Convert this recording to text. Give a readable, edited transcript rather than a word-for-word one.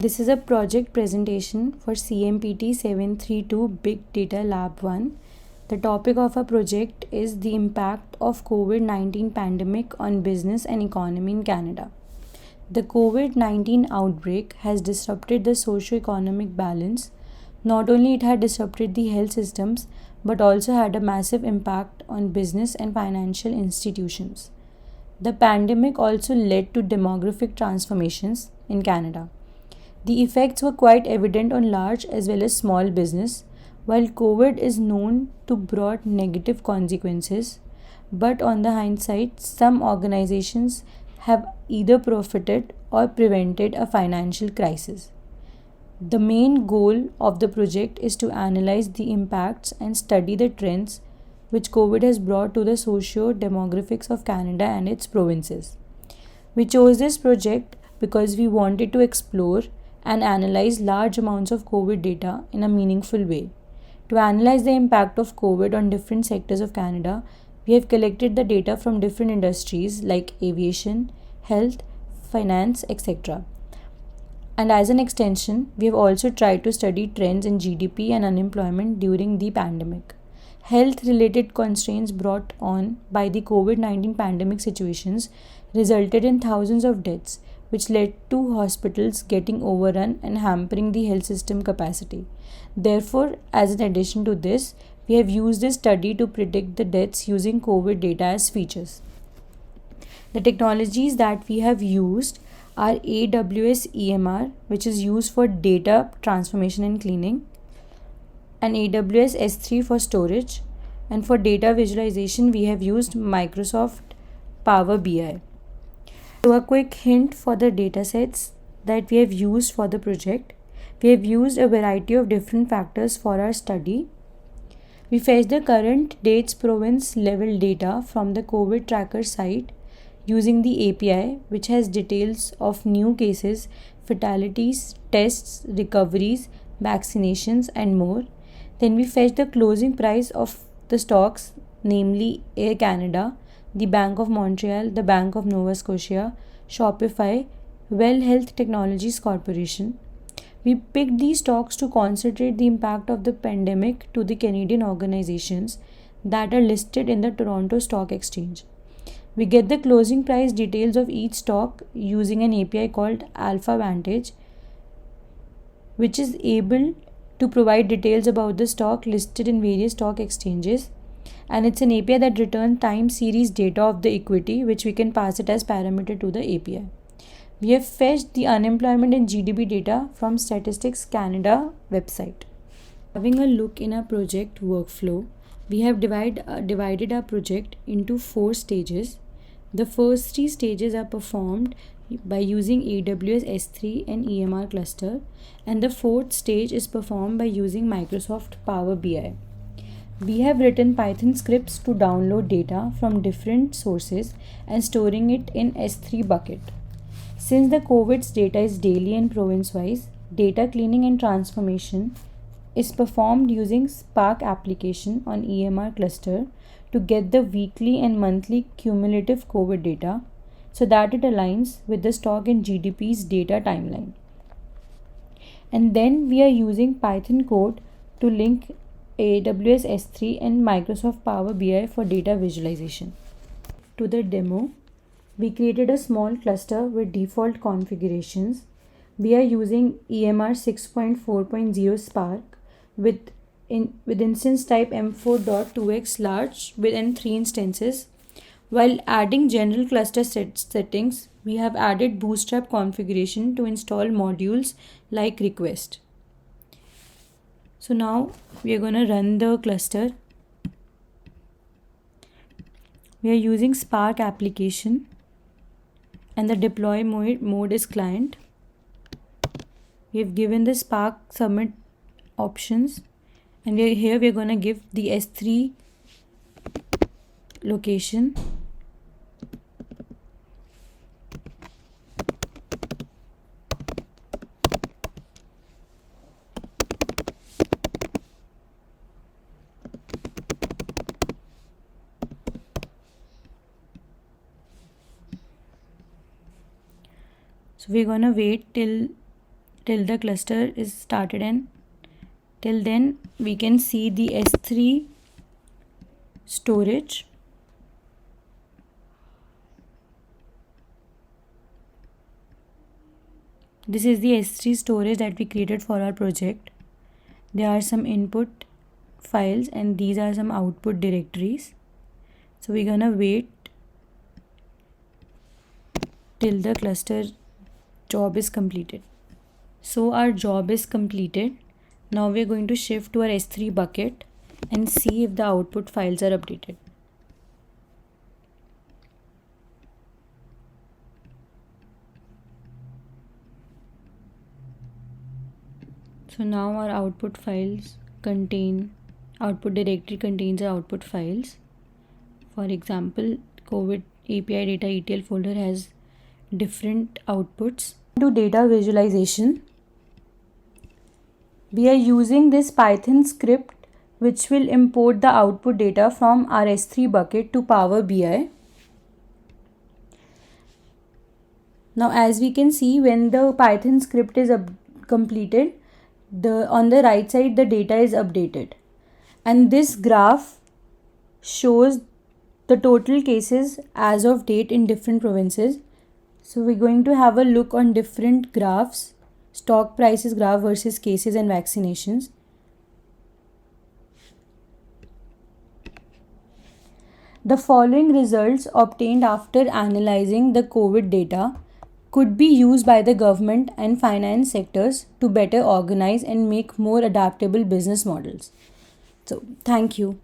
This is a project presentation for CMPT 732 Big Data Lab 1. The topic of our project is the impact of COVID-19 pandemic on business and economy in Canada. The COVID-19 outbreak has disrupted the socio-economic balance. Not only it had disrupted the health systems, but also had a massive impact on business and financial institutions. The pandemic also led to demographic transformations in Canada. The effects were quite evident on large as well as small business, while COVID is known to brought negative consequences, but on the hindsight, some organizations have either profited or prevented a financial crisis. The main goal of the project is to analyze the impacts and study the trends which COVID has brought to the socio-demographics of Canada and its provinces. We chose this project because we wanted to explore and analyze large amounts of COVID data in a meaningful way. To analyze the impact of COVID on different sectors of Canada, we have collected the data from different industries like aviation, health, finance, etc. And as an extension, we have also tried to study trends in GDP and unemployment during the pandemic. Health related constraints brought on by the COVID 19 pandemic situations resulted in thousands of deaths, which led to hospitals getting overrun and hampering the health system capacity. Therefore, as an addition to this, we have used this study to predict the deaths using COVID data as features. The technologies that we have used are AWS EMR, which is used for data transformation and cleaning, and AWS S3 for storage, and for data visualization, we have used Microsoft Power BI. So, a quick hint for the datasets that we have used for the project. We have used a variety of different factors for our study. We fetched the current dates province level data from the COVID tracker site using the API, which has details of new cases, fatalities, tests, recoveries, vaccinations, and more. Then we fetch the closing price of the stocks, namely Air Canada, the Bank of Montreal, the Bank of Nova Scotia, Shopify, Well Health Technologies Corporation. We picked these stocks to concentrate the impact of the pandemic to the Canadian organizations that are listed in the Toronto Stock Exchange. We get the closing price details of each stock using an API called Alpha Vantage, which is able to provide details about the stock listed in various stock exchanges, and it's an API that returns time series data of the equity, which we can pass it as parameter to the API. We have fetched the unemployment and GDP data from Statistics Canada website. Having a look in our project workflow, we have divided our project into 4 stages. The first 3 stages are performed by using AWS S3 and EMR cluster, and the fourth stage is performed by using Microsoft Power BI. We have written Python scripts to download data from different sources and storing it in S3 bucket. Since the COVID's data is daily and province-wise, data cleaning and transformation is performed using Spark application on EMR cluster to get the weekly and monthly cumulative COVID data so that it aligns with the stock and GDP's data timeline. And then we are using Python code to link AWS S3 and Microsoft Power BI for data visualization. To the demo, we created a small cluster with default configurations. We are using EMR 6.4.0 Spark with instance type M4.2x large within 3 instances. While adding general cluster settings, we have added Bootstrap configuration to install modules like request. So now we are going to run the cluster. We are using Spark application and the deploy mode is client. We have given the Spark submit options, and we are going to give the S3 location. So we're going to wait till till the cluster is started, and till then we can see the S3 storage. This is the S3 storage that we created for our project. There are some input files and these are some output directories. So we're gonna wait till the cluster job is completed. So our job is completed. Now we're going to shift to our S3 bucket and see if the output files are updated. So now our output directory contains our output files. For example, COVID API data ETL folder has different outputs. To data visualization, we are using this Python script which will import the output data from our S3 bucket to Power BI. Now as we can see, when the Python script is completed, on the right side the data is updated, and this graph shows the total cases as of date in different provinces. So we're going to have a look on different graphs: stock prices graph versus cases and vaccinations. The following results obtained after analyzing the COVID data could be used by the government and finance sectors to better organize and make more adaptable business models. So, thank you.